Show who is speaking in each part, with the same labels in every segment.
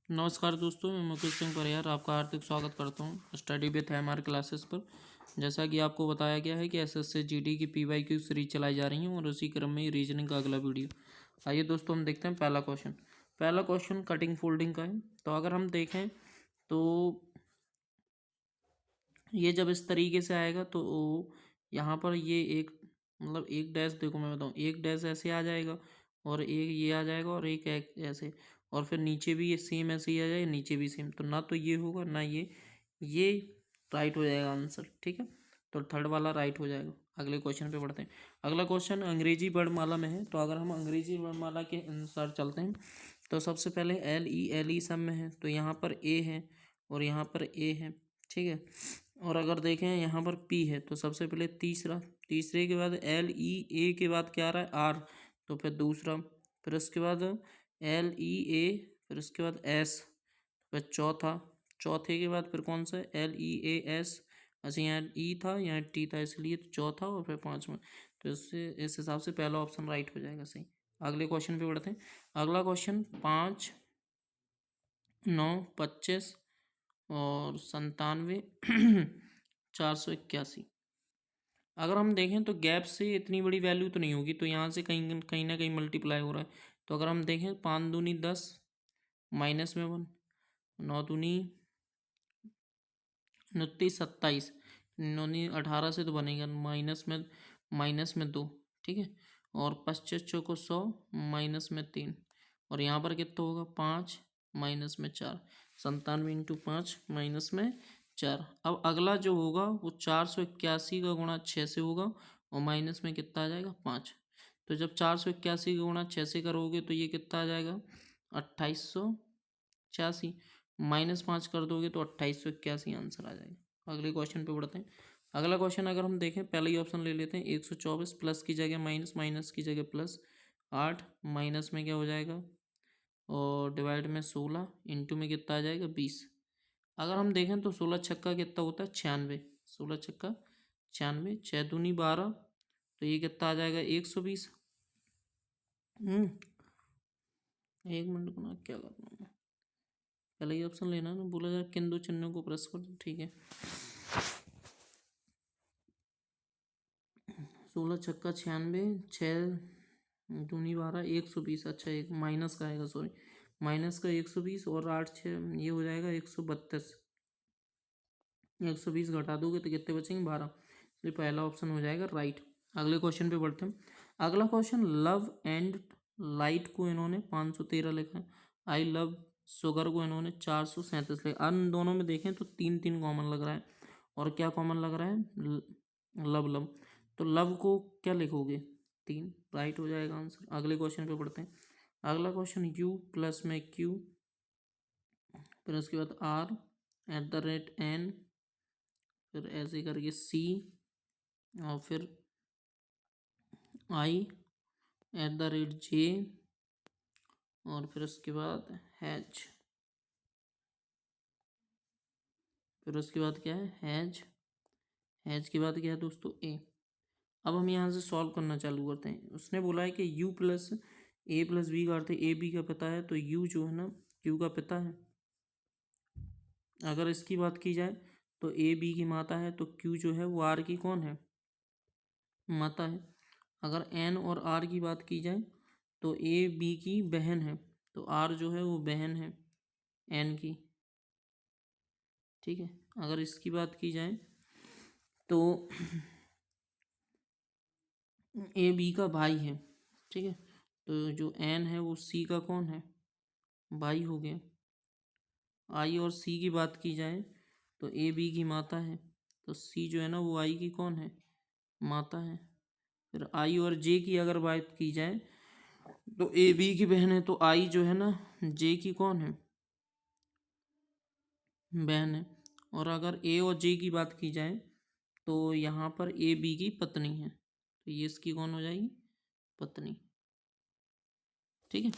Speaker 1: नमस्कार दोस्तों, मैं मुकेश सिंह परिहार आपका हार्दिक स्वागत करता हूं स्टडी विथ हमारे क्लासेस पर। जैसा कि आपको बताया गया है कि एसएससी जीडी की पीवाईक्यू सीरीज चलाई जा रही है और उसी क्रम में रीजनिंग का अगला वीडियो। आइए दोस्तों, हम देखते हैं पहला क्वेश्चन कटिंग फोल्डिंग का है। तो अगर हम देखें तो ये जब इस तरीके से आएगा तो यहाँ पर ये एक मतलब एक डैश, देखो मैं बताऊँ, एक डैश ऐसे आ जाएगा और एक ये आ जाएगा और एक ऐसे, और फिर नीचे भी ये सेम ऐसे ही आ जाएगा, नीचे भी सेम। तो ना तो ये होगा ना ये राइट हो जाएगा आंसर। ठीक है, तो थर्ड वाला राइट हो जाएगा। अगले क्वेश्चन पे बढ़ते हैं। अगला क्वेश्चन अंग्रेजी वर्णमाला में है। तो अगर हम अंग्रेजी वर्णमाला के अनुसार चलते हैं तो सबसे पहले एल ई सब में है, तो यहाँ पर ए है और यहाँ पर ए है। ठीक है, और अगर देखें यहाँ पर पी है तो सबसे पहले तीसरे के बाद एल ई ए के बाद क्या आ रहा है आर, तो फिर दूसरा, फिर उसके बाद एल ई ए, फिर उसके बाद एस, फिर चौथे के बाद फिर कौन सा एल ई ए एस। अच्छा, यहाँ ई था यहाँ टी था इसलिए तो चौथा, और फिर पाँचवा। तो इससे इस हिसाब से पहला ऑप्शन राइट हो जाएगा सही। अगले क्वेश्चन पे बढ़ते हैं। अगला क्वेश्चन 5, 9, 25 और 97 481। अगर हम देखें तो गैप से इतनी बड़ी वैल्यू तो नहीं होगी, तो यहाँ से कहीं कहीं ना कहीं मल्टीप्लाई हो रहा है। तो अगर हम देखें 5 दूनी 10, माइनस में 1, 9 दूनी 29 27, 18 से तो बनेगा, माइनस में 2। ठीक है, और 25 चौको 100, माइनस में 3, और यहाँ पर कितना होगा 5, माइनस में 4, 97 इंटू 5 माइनस में 4। अब अगला जो होगा वो 481 का गुणा 6 से होगा और माइनस में कितना आ जाएगा 5। तो जब 481 का गुणा 6 से करोगे तो ये कितना आ जाएगा 2886, -5 कर दोगे तो 2881 आंसर आ जाएगा। अगले क्वेश्चन पे बढ़ते हैं। अगला क्वेश्चन अगर हम देखें, पहले ही ऑप्शन ले लेते हैं। 124 प्लस की जगह माइनस, माइनस की जगह प्लस, 8 माइनस में क्या हो जाएगा और डिवाइड में 16, इंटू में कितना आ जाएगा 20। अगर हम देखें तो 16 छक्का कितना होता है 96, 16 छक्का 96, 6 दूनी 12, तो ये कितना आ जाएगा 120। 1 मिनट को ना क्या करना है, पहले ही ऑप्शन लेना है ना, बोला जाए किन दो चिन्हों को प्रेस कर दो। ठीक है, 16 छक्का 96, 6 दूनी 12, 120। अच्छा, एक माइनस का आएगा, सॉरी, माइनस का 120 और 8 6 ये हो जाएगा 132। 120 घटा दोगे तो कितने बचेंगे 12। इसलिए पहला ऑप्शन हो जाएगा राइट। अगले क्वेश्चन पे बढ़ते हैं। अगला क्वेश्चन लव एंड लाइट को इन्होंने 513 लिखा है। आई लव शुगर को इन्होंने 437 लिखा। अन दोनों में देखें तो 3 3 कॉमन लग रहा है, और क्या कॉमन लग रहा है लव लव। तो लव को क्या लिखोगे 3, राइट हो जाएगा आंसर। अगले क्वेश्चन पे बढ़ते हैं। अगला क्वेश्चन यू प्लस में क्यू, फिर उसके बाद आर @n, फिर ऐसे करके सी, और फिर I @J, और फिर उसके बाद हैज, फिर उसके बाद क्या है हैज, हैज के बाद क्या है दोस्तों ए। अब हम यहाँ से सॉल्व करना चालू करते हैं। उसने बोला है कि u प्लस ए प्लस बी का अर्थ है ए बी का पिता है, तो u जो है ना q का पिता है। अगर इसकी बात की जाए तो ए बी की माता है, तो q जो है वो r की कौन है माता है। अगर n और r की बात की जाए तो ए बी की बहन है, तो r जो है वो बहन है n की। ठीक है, अगर इसकी बात की जाए तो ए बी का भाई है। ठीक है, तो जो एन है वो सी का कौन है भाई हो गया। आई और सी की बात की जाए तो ए बी की माता है, तो सी जो है ना वो आई की कौन है माता है। फिर आई और जे की अगर बात की जाए तो ए बी की बहन है, तो आई जो है ना जे की कौन है बहन है। और अगर ए और जे की बात की जाए तो यहाँ पर ए बी की पत्नी है, तो ये इसकी कौन हो जाएगी पत्नी। ठीक है,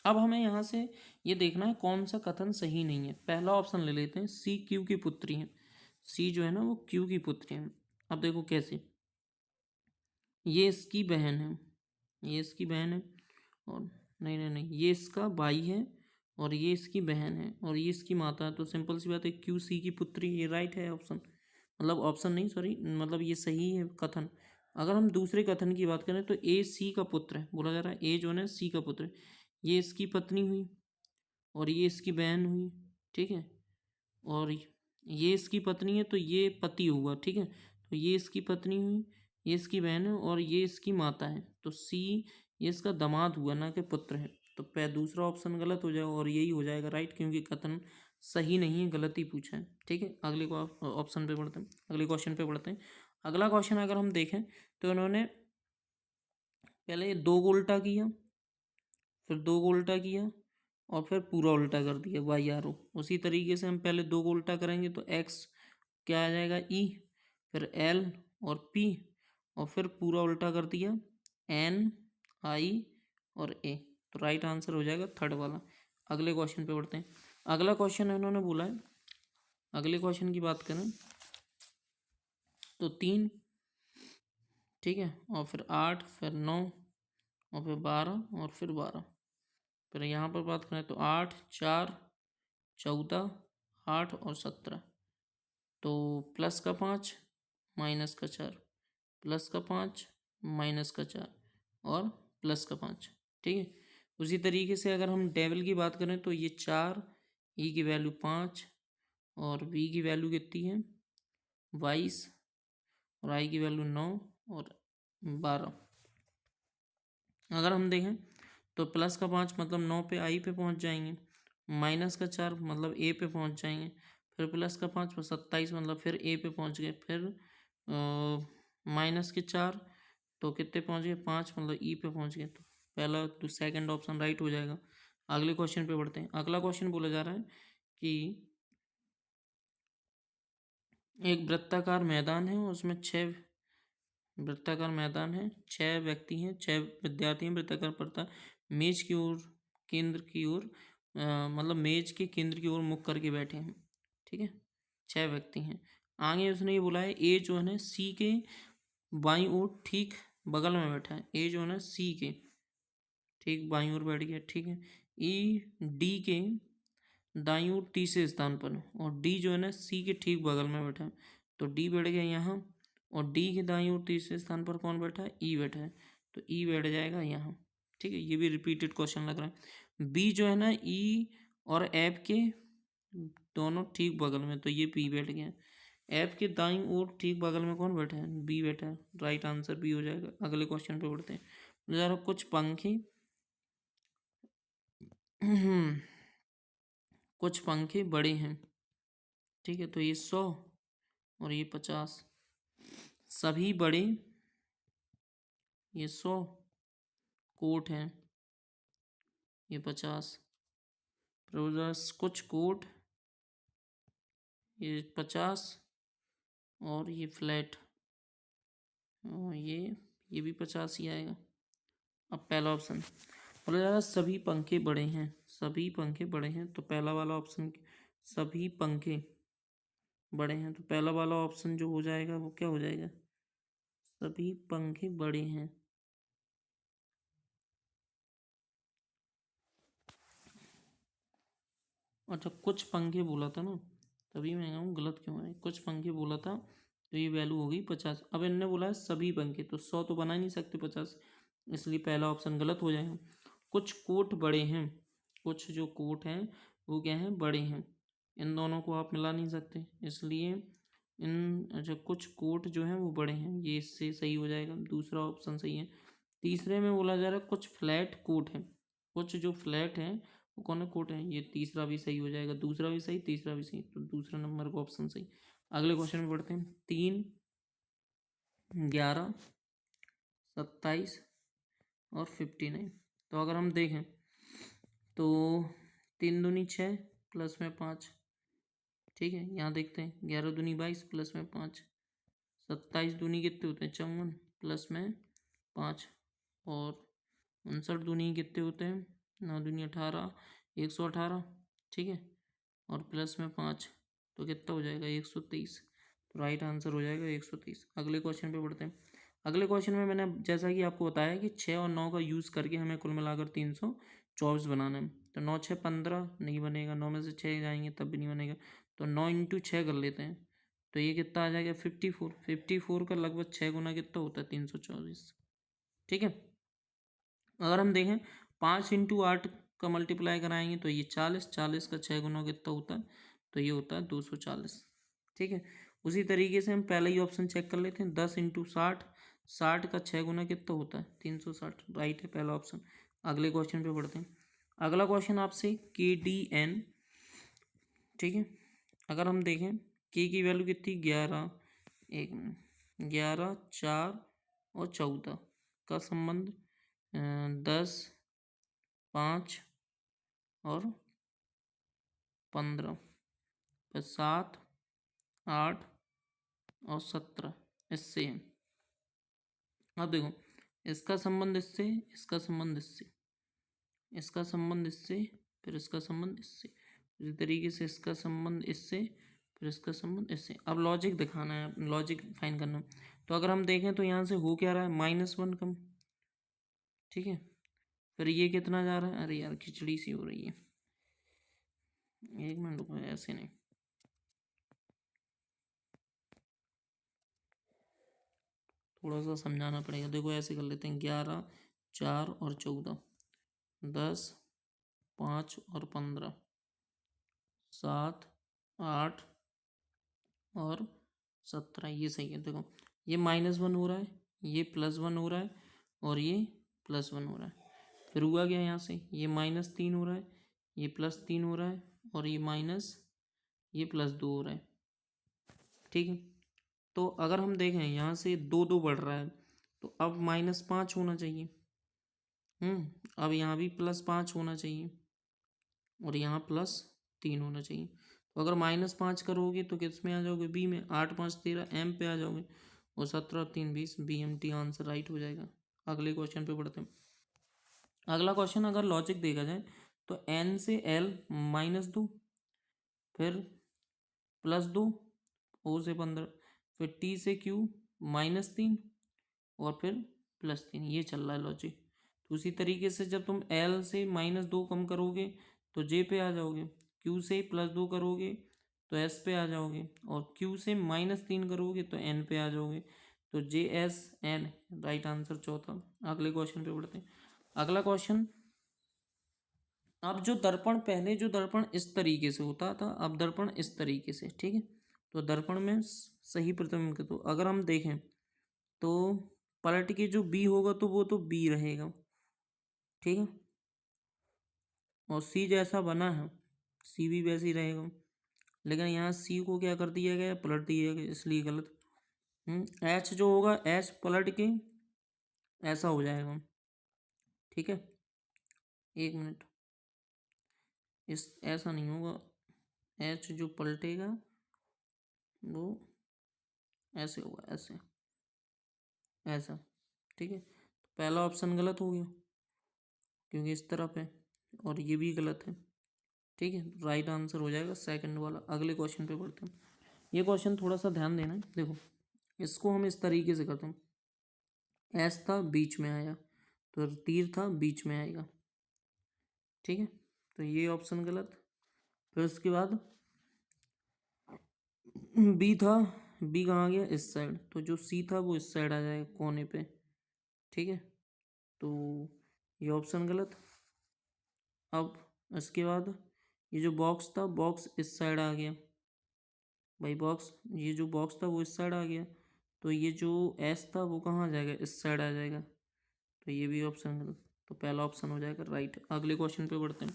Speaker 1: अब हमें यहाँ से ये देखना है कौन सा कथन सही नहीं है। पहला ऑप्शन ले लेते हैं, सी क्यू की पुत्री है। सी जो है ना वो क्यू की पुत्री है। अब देखो कैसे, ये इसकी बहन है, ये इसकी बहन है, और नहीं नहीं नहीं, ये इसका भाई है और ये इसकी बहन है और ये इसकी माता है। तो सिंपल सी बात है, क्यू सी की पुत्री, ये राइट है ऑप्शन। मतलब ऑप्शन नहीं, सॉरी, मतलब ये सही है कथन। अगर हम दूसरे कथन की बात करें तो ए सी का पुत्र है, बोला जा रहा है ए जो है ना सी का पुत्र है। ये इसकी पत्नी हुई और ये इसकी बहन हुई, ठीक है। और ये इसकी पत्नी है तो ये पति हुआ, ठीक है। तो ये इसकी पत्नी हुई, ये इसकी बहन है और ये इसकी माता है। तो सी ये इसका दामाद हुआ, ना कि पुत्र है। तो दूसरा ऑप्शन गलत हो जाएगा और यही हो जाएगा राइट, क्योंकि कथन सही नहीं है, गलत ही पूछा है, ठीक है। अगले को ऑप्शन पे बढ़ते हैं, अगले क्वेश्चन पे बढ़ते हैं। अगला क्वेश्चन अगर हम देखें तो इन्होंने पहले दो को उल्टा किया, फिर दो को उल्टा किया और फिर पूरा उल्टा कर दिया वाई आर ओ। उसी तरीके से हम पहले दो को उल्टा करेंगे तो एक्स क्या आ जाएगा ई, फिर एल और पी, और फिर पूरा उल्टा कर दिया एन आई और ए। तो राइट आंसर हो जाएगा थर्ड वाला। अगले क्वेश्चन पे बढ़ते हैं। अगला क्वेश्चन इन्होंने बोला है, अगले क्वेश्चन की बात करें तो 3, ठीक है, और फिर 8, फिर 9 और फिर 12 और फिर 12। फिर यहाँ पर बात करें तो 8, 4, 14, 8 और 17। तो प्लस का 5, माइनस का 4, प्लस का 5, माइनस का 4 और प्लस का 5, ठीक है। उसी तरीके से अगर हम डेविल की बात करें तो ये 4, ई की वैल्यू 5 और वी की वैल्यू कितनी है 22 और आई की वैल्यू 9 और 12। अगर हम देखें तो प्लस का 5 मतलब 9 पे आई पे पहुंच जाएंगे, माइनस का 4 मतलब ए पे पहुंच जाएंगे, फिर प्लस का 5 पर 27 मतलब फिर ए पे पहुंच गए, फिर माइनस के 4 तो कितने पहुंच गए 5 मतलब ई पे पहुंच गए। तो पहला तो सेकंड ऑप्शन राइट हो जाएगा। अगले क्वेश्चन पे बढ़ते हैं। अगला क्वेश्चन बोला जा रहा है कि एक वृत्ताकार मैदान है, उसमें 6 वृत्ताकार मैदान है, 6 व्यक्ति हैं, 6 विद्यार्थी हैं। वृत्ताकार पड़ता मेज की ओर, केंद्र की ओर, मतलब मेज के केंद्र की ओर मुख करके बैठे हैं, ठीक है। 6 व्यक्ति हैं। आगे उसने ये बोला है ए जो है ना सी के बाईं ओर ठीक बगल में बैठा है। ए जो है ना सी के ठीक बाईं ओर बैठ गया, ठीक है। ई डी के दाईं ओर तीसरे स्थान पर है और डी जो है ना सी के ठीक बगल में बैठा है। तो डी बैठ गया यहाँ और डी के दाईं ओर तीसरे स्थान पर कौन बैठा है ई बैठा है। तो ई बैठ जाएगा यहाँ, ठीक है। ये भी रिपीटेड क्वेश्चन लग रहा है। बी जो है ना ई और एफ के दोनों ठीक बगल में, तो ये बी बैठ गया। एफ के दाईं ओर ठीक बगल में कौन बैठा है बी बैठा है। राइट आंसर बी हो जाएगा। अगले क्वेश्चन पे बढ़ते हैं। जरा कुछ पंखे कुछ पंखे बड़े हैं, ठीक है। तो ये 100 और ये 50, सभी बड़े, ये 100 कोट हैं, ये 50 प्रोजस कुछ कोट, ये 50 और ये फ्लैट, और ये भी 50 ही आएगा। अब पहला ऑप्शन बोला जा रहा है सभी पंखे बड़े हैं, सभी पंखे बड़े हैं। तो पहला वाला ऑप्शन सभी पंखे बड़े हैं, तो पहला वाला ऑप्शन जो हो जाएगा वो क्या हो जाएगा सभी पंखे बड़े हैं। अच्छा कुछ पंखे बोला था ना, तभी मैं कहूँ गलत क्यों है। कुछ पंखे बोला था तो ये वैल्यू हो गई 50। अब इनने बोला है सभी पंखे, तो 100 तो बना ही नहीं सकते 50, इसलिए पहला ऑप्शन गलत हो जाएगा। कुछ कोट बड़े हैं, कुछ जो कोट हैं वो क्या हैं बड़े हैं, इन दोनों को आप मिला नहीं सकते, इसलिए इन अच्छा कुछ कोट जो हैं वो बड़े हैं, ये इससे सही हो जाएगा, दूसरा ऑप्शन सही है। तीसरे में बोला जा रहा है कुछ फ्लैट कोट हैं, कुछ जो फ्लैट हैं वो कौन है कोट है, ये तीसरा भी सही हो जाएगा, दूसरा भी सही तीसरा भी सही, तो दूसरा नंबर का ऑप्शन सही। अगले क्वेश्चन में पढ़ते हैं। 3, 11, 27 और 59। तो अगर हम देखें तो 3 दूनी 6 प्लस में 5, ठीक है। यहाँ देखते हैं 11 दूनी 22 प्लस में 5, 27 दूनी कितने होते हैं 54 प्लस में 5, और 59 दूनी कितने होते हैं 9 दूनी 18, 118, ठीक है, और प्लस में 5 तो कितना हो जाएगा 123। तो राइट आंसर हो जाएगा 123। अगले क्वेश्चन पे बढ़ते हैं। अगले क्वेश्चन में मैंने जैसा कि आपको बताया कि 6 और 9 का यूज़ करके हमें कुल मिलाकर 324 बनाना है। तो 9 6 15 नहीं बनेगा, 9 में से 6 जाएंगे तब भी नहीं बनेगा, तो 9 इंटू 6 कर लेते हैं, तो ये कितना आ जाएगा 54। 54 का लगभग 6 गुना कितना होता है 324। ठीक है, अगर हम देखें 5 इंटू 8 का मल्टीप्लाई कराएंगे तो ये 40, 40 का 6 गुना कितना होता है, तो ये होता है 240। ठीक है, उसी तरीके से हम पहला ही ऑप्शन चेक कर लेते हैं, 10 इंटू 60, 60 का 6 गुना कितना होता है 360, राइट है पहला ऑप्शन। अगले क्वेश्चन पे बढ़ते हैं। अगला क्वेश्चन आपसे KDN, ठीक है, अगर हम देखें के की वैल्यू कितनी 11, 11 4 और 14 का संबंध 10 5 और 15 फिर 7 8 और 17 इससे है। अब देखो इसका संबंध इससे, इसका संबंध इससे, इसका संबंध इससे, फिर इसका संबंध इससे, इसी तरीके से इसका संबंध इससे, फिर इसका संबंध इससे। अब लॉजिक दिखाना है, लॉजिक फाइन करना है। तो अगर हम देखें तो यहाँ से हो क्या रहा है -1 कम। ठीक है, फिर ये कितना जा रहा है, अरे यार खिचड़ी सी हो रही है, एक मिनट रुको, ऐसे नहीं, थोड़ा सा समझाना पड़ेगा। देखो ऐसे कर लेते हैं, 11 4 और 14, 10 5 और 15, 7 8 और 17, ये सही है। देखो ये -1 हो रहा है, ये +1 हो रहा है और ये +1 हो रहा है। फिर हुआ क्या यहाँ से, ये -3 हो रहा है, ये +3 हो रहा है और ये +2 हो रहा है। ठीक है, तो अगर हम देखें यहाँ से 2 2 बढ़ रहा है, तो अब -5 होना चाहिए। अब यहाँ भी +5 होना चाहिए और यहाँ +3 होना चाहिए। तो अगर -5 करोगे तो किस में आ जाओगे, बी में, 8 5 13 एम पे आ जाओगे, और 17 और 3 20, BMT आंसर राइट हो जाएगा। अगले क्वेश्चन पे बढ़ते हैं। अगला क्वेश्चन अगर लॉजिक देखा जाए तो N से L -2, फिर +2, O से 15, फिर T से Q -3 और फिर +3, ये चल रहा है लॉजिक। तो उसी तरीके से जब तुम L से -2 कम करोगे तो J पे आ जाओगे, Q से +2 करोगे तो S पे आ जाओगे, और Q से -3 करोगे तो N पे आ जाओगे। तो JSN राइट आंसर चौथा। अगले क्वेश्चन पे बढ़ते हैं। अगला क्वेश्चन, अब जो दर्पण, पहले जो दर्पण इस तरीके से होता था, अब दर्पण इस तरीके से, ठीक है, तो दर्पण में सही प्रतिबिंब के, तो अगर हम देखें तो पलट के जो बी होगा तो वो तो बी रहेगा। ठीक है, और सी जैसा बना है सी भी वैसे ही रहेगा, लेकिन यहाँ सी को क्या कर दिया गया, पलट दिया गया, इसलिए गलत। एच जो होगा एच पलट के ऐसा हो जाएगा। ठीक है, एक मिनट, इस ऐसा नहीं होगा, एच जो पलटेगा वो ऐसे होगा, ऐसे, ऐसा। ठीक है, तो पहला ऑप्शन गलत हो गया क्योंकि इस तरफ है, और ये भी गलत है। ठीक है, राइट आंसर हो जाएगा सेकंड वाला। अगले क्वेश्चन पे बढ़ते हैं। ये क्वेश्चन थोड़ा सा ध्यान देना है। देखो इसको हम इस तरीके से करते हैं, एस था बीच में आया तो तीर था बीच में आएगा। ठीक है, तो ये ऑप्शन गलत। फिर उसके बाद बी था, बी कहाँ गया, इस साइड, तो जो सी था वो इस साइड आ जाएगा कोने पे। ठीक है, तो ये ऑप्शन गलत। अब इसके बाद ये जो बॉक्स था, बॉक्स इस साइड आ गया भाई, बॉक्स, ये जो बॉक्स था वो इस साइड आ गया, तो ये जो एस था वो कहाँ आ जाएगा, इस साइड आ जाएगा, तो ये भी ऑप्शन गलत। तो पहला ऑप्शन हो जाएगा राइट। अगले क्वेश्चन पे बढ़ते हैं।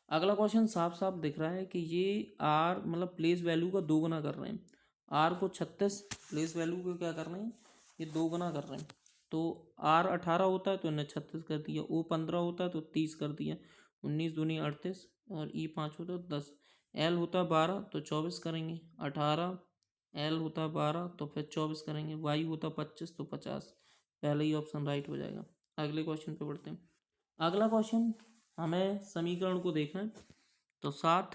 Speaker 1: अगला क्वेश्चन साफ साफ दिख रहा है कि ये आर मतलब प्लेस वैल्यू का 2 गुना कर रहे हैं, आर को 36, प्लेस वैल्यू को क्या कर रहे हैं, ये 2 गुना कर रहे हैं। तो आर 18 होता है तो इन्हें 36 कर दिया, ओ 15 होता है तो 30 कर दिया, 19 दूनी 38 और ई 5 होता है 10, एल होता है 12 तो 24 करेंगे, 18 एल होता है 12 तो फिर 24 करेंगे, वाई होता है 25 तो 50। पहले ही ऑप्शन राइट हो जाएगा। अगले क्वेश्चन पे बढ़ते हैं। अगला क्वेश्चन, हमें समीकरण को देखना है। तो 7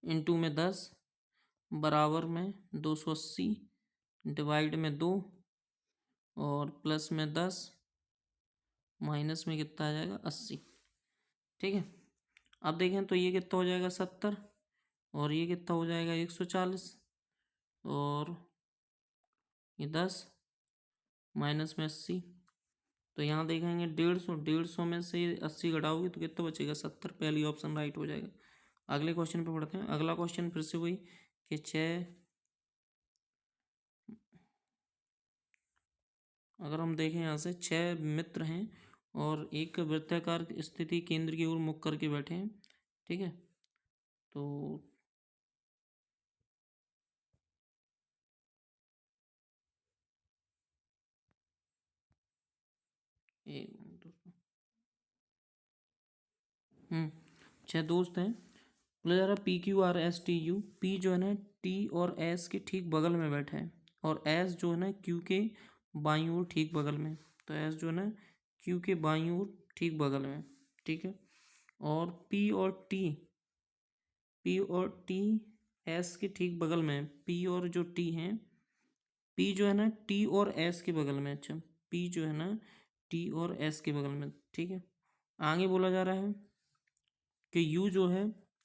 Speaker 1: इंटू में 10 बराबर में 280, डिवाइड में 2 और प्लस में 10, माइनस में कितना आ जाएगा 80। ठीक है। अब देखें तो ये कितना हो जाएगा 70, और ये कितना हो जाएगा 140, और ये 10, माइनस में 80। तो यहाँ देखेंगे 150, 150 में से 80 घटाओगे तो कितना बचेगा 70। पहली ऑप्शन राइट हो जाएगा। अगले क्वेश्चन पे पढ़ते हैं। अगला क्वेश्चन फिर से वही कि 6, अगर हम देखें यहाँ से 6 मित्र हैं और एक वृत्ताकार स्थिति केंद्र की ओर मुख करके बैठे हैं। ठीक है, तो एक मिनट दोस्तों। 6 दोस्त हैं। बोला जा रहा P Q R S T U. P जो है ना टी और एस के ठीक बगल में बैठा है, और एस जो है ना क्यू के बाईं ओर ठीक बगल में। तो एस जो है ना क्यू के बाईं ओर ठीक बगल में। ठीक है, और पी और टी एस के ठीक बगल में। पी और जो टी है, पी जो है ना टी और एस के बगल में। अच्छा, पी जो है ना टी और एस के बगल में। ठीक है, आगे बोला जा रहा है कि यू जो है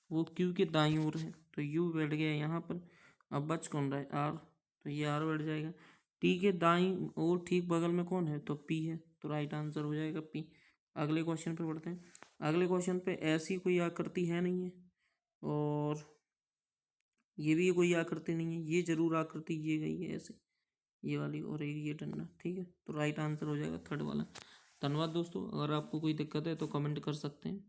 Speaker 1: वो क्यू के दाईं ओर है। तो यू बैठ गया यहाँ पर। अब बच कौन रहा है आर, तो ये आर बैठ जाएगा। टी के दाईं ओर ठीक बगल में कौन है, तो पी है। तो राइट आंसर हो जाएगा पी। अगले क्वेश्चन पे बढ़ते हैं। अगले क्वेश्चन पे ऐसी कोई आकृति है नहीं है, और ये भी कोई आकृति नहीं है। ये जरूर आकृति ये गई है ऐसे, ये वाली, और एक ये डंडा। ठीक है, तो राइट आंसर हो जाएगा थर्ड वाला। धन्यवाद दोस्तों। अगर आपको कोई दिक्कत है तो कमेंट कर सकते हैं।